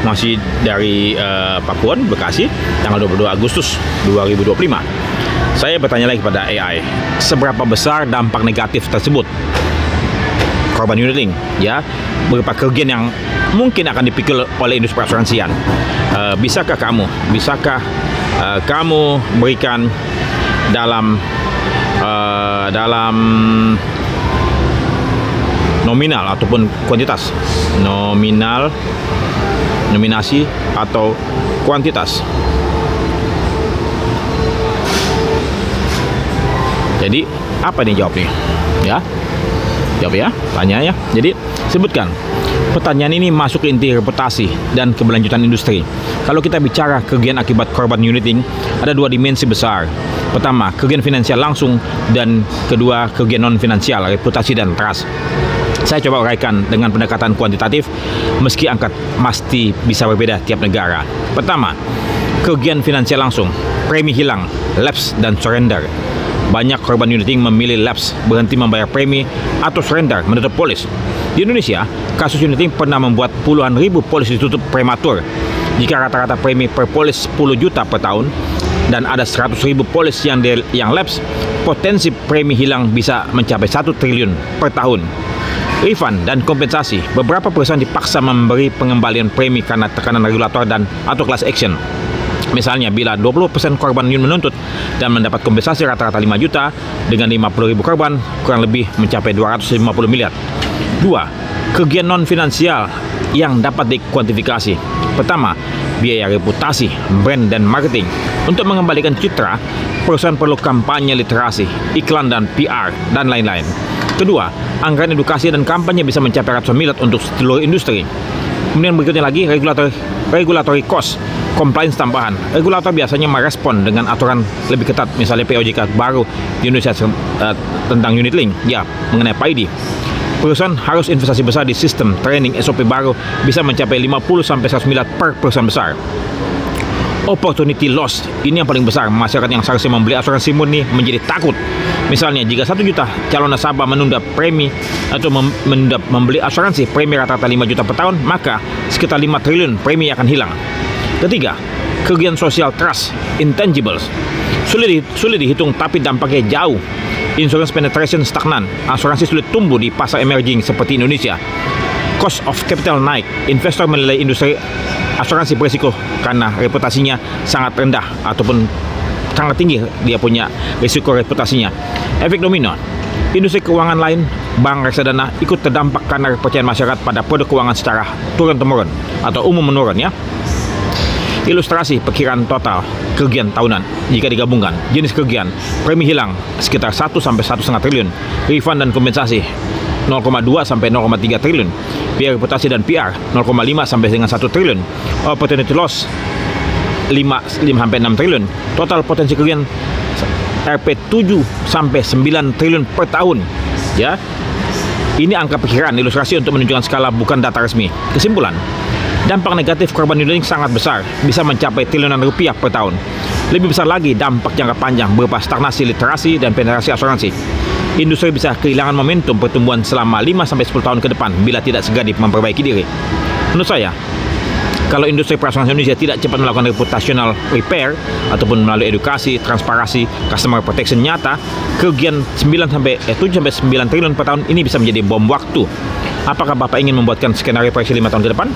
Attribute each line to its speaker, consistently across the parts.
Speaker 1: Masih dari Pakuan, Bekasi, tanggal 22 Agustus 2025. Saya bertanya lagi kepada AI, seberapa besar dampak negatif tersebut? Korban unit link, ya, beberapa kerugian yang mungkin akan dipikul oleh industri asuransian. Bisakah kamu berikan dalam nominal ataupun kuantitas? Nominasi atau kuantitas. Jadi apa nih jawabnya? Ya, jawab ya, tanya ya. Jadi sebutkan. Pertanyaan ini masuk ke inti reputasi dan keberlanjutan industri. Kalau kita bicara kerugian akibat korban unit link, ada dua dimensi besar. Pertama, kerugian finansial langsung, dan kedua, kerugian non finansial, reputasi dan trust. Saya coba uraikan dengan pendekatan kuantitatif, meski angka pasti bisa berbeda tiap negara. Pertama, kerugian finansial langsung, premi hilang, lapse, dan surrender. Banyak korban unit link memilih lapse, berhenti membayar premi, atau surrender, menutup polis. Di Indonesia, kasus unit link pernah membuat puluhan ribu polis ditutup prematur. Jika rata-rata premi per polis 10 juta per tahun, dan ada 100 ribu polis yang lapse, potensi premi hilang bisa mencapai 1 triliun per tahun. Refund dan kompensasi, beberapa perusahaan dipaksa memberi pengembalian premi karena tekanan regulator atau class action. Misalnya, bila 20% korban unit menuntut dan mendapat kompensasi rata-rata 5 juta, dengan 50 ribu korban, kurang lebih mencapai 250 miliar. 2. Kerugian non-finansial yang dapat dikuantifikasi. Pertama, biaya reputasi, brand, dan marketing. Untuk mengembalikan citra, perusahaan perlu kampanye literasi, iklan dan PR, dan lain-lain. Kedua, anggaran edukasi dan kampanye bisa mencapai ratusan miliar untuk seluruh industri. Kemudian berikutnya lagi, regulatory cost, compliance tambahan. Regulator biasanya merespon dengan aturan lebih ketat, misalnya POJK baru di Indonesia tentang unit link, ya, mengenai PID. Perusahaan harus investasi besar di sistem training SOP baru, bisa mencapai 50-100 miliar per perusahaan besar. Opportunity loss, ini yang paling besar. Masyarakat yang seharusnya membeli asuransi murni menjadi takut. Misalnya, jika 1 juta calon nasabah menunda premi atau membeli asuransi premi rata-rata 5 juta per tahun, maka sekitar 5 triliun premi akan hilang. Ketiga, kerugian sosial trust, intangibles. Sulit dihitung, tapi dampaknya jauh. Insurance penetration stagnan, asuransi sulit tumbuh di pasar emerging seperti Indonesia. Cost of capital naik, investor menilai industri asuransi berisiko karena reputasinya sangat rendah ataupun sangat tinggi, dia punya risiko reputasinya. Efek domino, industri keuangan lain, bank, reksadana ikut terdampak karena kepercayaan masyarakat pada produk keuangan secara turun-temurun atau umum menurun, ya. Ilustrasi perkiraan total kerugian tahunan jika digabungkan. Jenis kerugian, premi hilang sekitar 1-1,5 triliun, refund dan kompensasi 0,2 sampai 0,3 triliun, biaya reputasi dan PR 0,5 sampai dengan 1 triliun, opportunity loss 5-6 triliun, total potensi kerugian Rp 7 sampai 9 triliun per tahun, ya. Ini angka perkiraan, ilustrasi untuk menunjukkan skala, bukan data resmi. Kesimpulan, dampak negatif korban unit link sangat besar, bisa mencapai triliunan rupiah per tahun. Lebih besar lagi dampak jangka panjang berupa stagnasi literasi dan penetrasi asuransi. Industri bisa kehilangan momentum pertumbuhan selama 5-10 tahun ke depan bila tidak segera memperbaiki diri. Menurut saya, kalau industri perasuransian Indonesia tidak cepat melakukan reputational repair ataupun melalui edukasi, transparansi, customer protection nyata, kerugian 7-9 triliun per tahun ini bisa menjadi bom waktu. Apakah Bapak ingin membuatkan skenario proyeksi 5 tahun ke depan?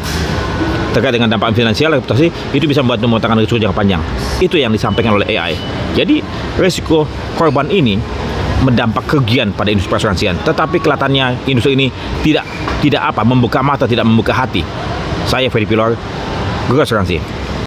Speaker 1: Terkait dengan dampak finansial, reputasi, itu bisa membuat memotongkan risiko jangka panjang. Itu yang disampaikan oleh AI. Jadi, risiko korban ini mendampak kerugian pada industri perasuransian. Tetapi kelihatannya industri ini tidak membuka mata, tidak membuka hati. Saya Ferry Pilor, Guru Asuransi.